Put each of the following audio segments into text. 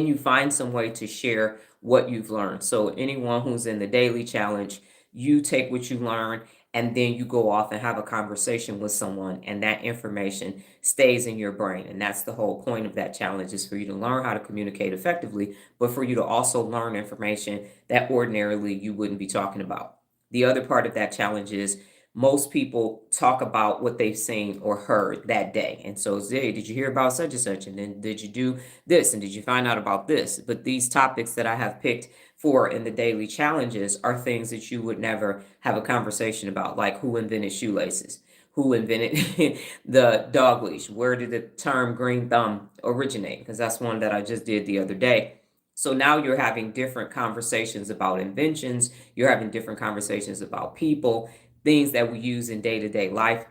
you find some way to share what you've learned. So anyone who's in the daily challenge, you take what you learn and then you go off and have a conversation with someone, and that information stays in your brain. And that's the whole point of that challenge, is for you to learn how to communicate effectively, but for you to also learn information that ordinarily you wouldn't be talking about. The other part of that challenge is most people talk about what they've seen or heard that day. And so, Zay, did you hear about such and such? And then did you do this? And did you find out about this? But these topics that I have picked for in the daily challenges are things that you would never have a conversation about, like who invented shoelaces? Who invented the dog leash? Where did the term green thumb originate? Because that's one that I just did the other day. So now you're having different conversations about inventions, you're having different conversations about people, things that we use in day to day life.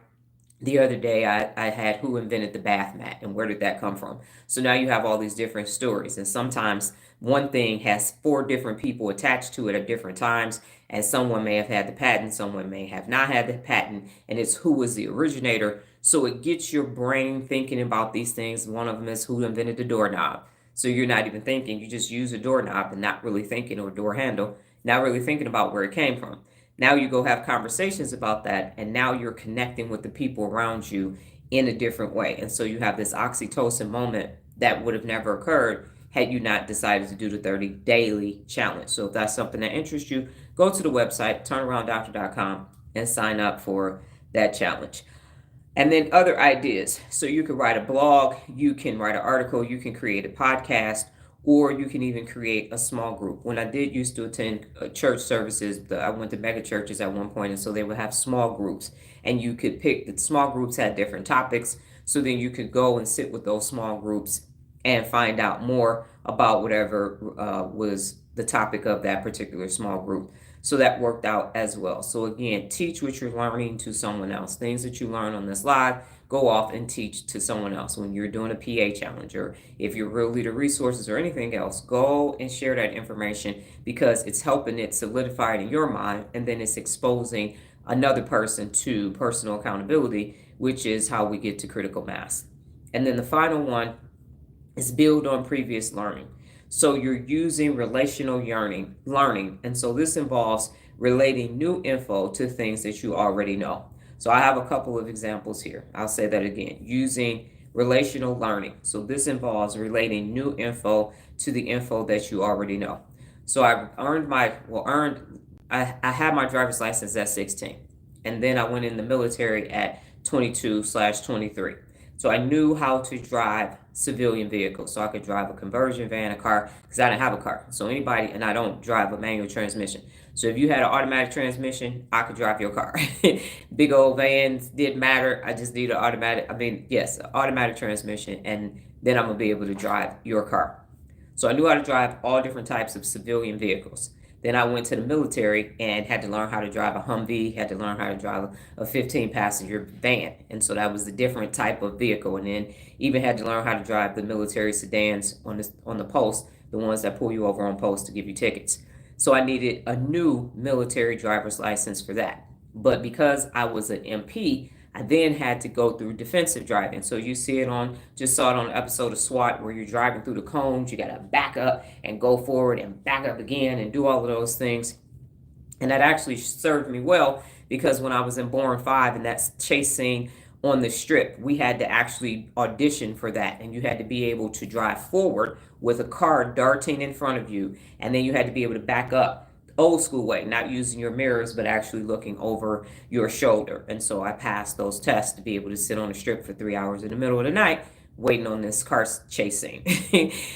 The other day, I had who invented the bath mat and where did that come from? So now you have all these different stories, and sometimes one thing has four different people attached to it at different times, and someone may have had the patent, someone may have not had the patent, and it's who was the originator. So it gets your brain thinking about these things. One of them is who invented the doorknob. So you're not even thinking, you just use a doorknob and not really thinking, or door handle, not really thinking about where it came from. Now you go have conversations about that, and now you're connecting with the people around you in a different way. And so you have this oxytocin moment that would have never occurred had you not decided to do the 30 daily challenge. So if that's something that interests you, go to the website, turnarounddoctor.com, and sign up for that challenge. And then other ideas. So you can write a blog, you can write an article, you can create a podcast, or you can even create a small group. When I did used to attend church services, I went to mega churches at one point, and so they would have small groups, and you could pick, the small groups had different topics, so then you could go and sit with those small groups and find out more about whatever was the topic of that particular small group. So that worked out as well. So again, teach what you're learning to someone else. Things that you learn on this live, go off and teach to someone else. When you're doing a PA challenge, or if you're Real Leader Resources or anything else, go and share that information, because it's helping it solidify it in your mind, and then it's exposing another person to personal accountability, which is how we get to critical mass. And then the final one is build on previous learning. So you're using relational learning. And so this involves relating new info to things that you already know. So I have a couple of examples here. I'll say that again. Using relational learning. So this involves relating new info to the info that you already know. So I had my driver's license at 16. And then I went in the military at 22/23. So I knew how to drive civilian vehicles. So I could drive a conversion van, a car, because I didn't have a car. So anybody, and I don't drive a manual transmission. So if you had an automatic transmission, I could drive your car. Big old vans didn't matter. I just need an automatic, yes, an automatic transmission, and then I'm going to be able to drive your car. So I knew how to drive all different types of civilian vehicles. Then I went to the military and had to learn how to drive a Humvee, had to learn how to drive a 15-passenger van. And so that was a different type of vehicle. And then even had to learn how to drive the military sedans on the post, the ones that pull you over on post to give you tickets. So I needed a new military driver's license for that. But because I was an MP, I then had to go through defensive driving. So you just saw it on an episode of SWAT, where you're driving through the cones, you got to back up and go forward and back up again and do all of those things. And that actually served me well, because when I was in Bourne 5 and that chase scene on the strip, we had to actually audition for that. And you had to be able to drive forward with a car darting in front of you. And then you had to be able to back up old school way, not using your mirrors, but actually looking over your shoulder. And so I passed those tests to be able to sit on a strip for 3 hours in the middle of the night, waiting on this car chase scene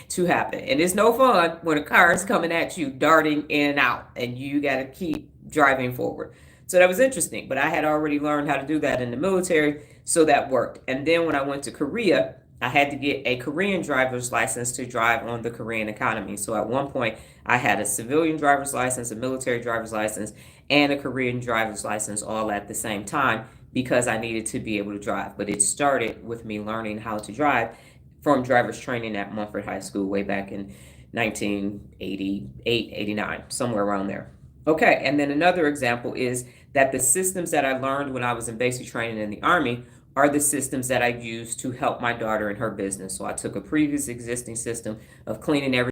to happen. And it's no fun when a car is coming at you, darting in and out, and you got to keep driving forward. So that was interesting, but I had already learned how to do that in the military, so that worked. And then when I went to Korea, I had to get a Korean driver's license to drive on the Korean economy. So at one point, I had a civilian driver's license, a military driver's license, and a Korean driver's license all at the same time, because I needed to be able to drive. But it started with me learning how to drive from driver's training at Mumford High School way back in 1988, 89, somewhere around there. Okay, and then another example is that the systems that I learned when I was in basic training in the Army are the systems that I use to help my daughter in her business. So I took a previous existing system of cleaning everything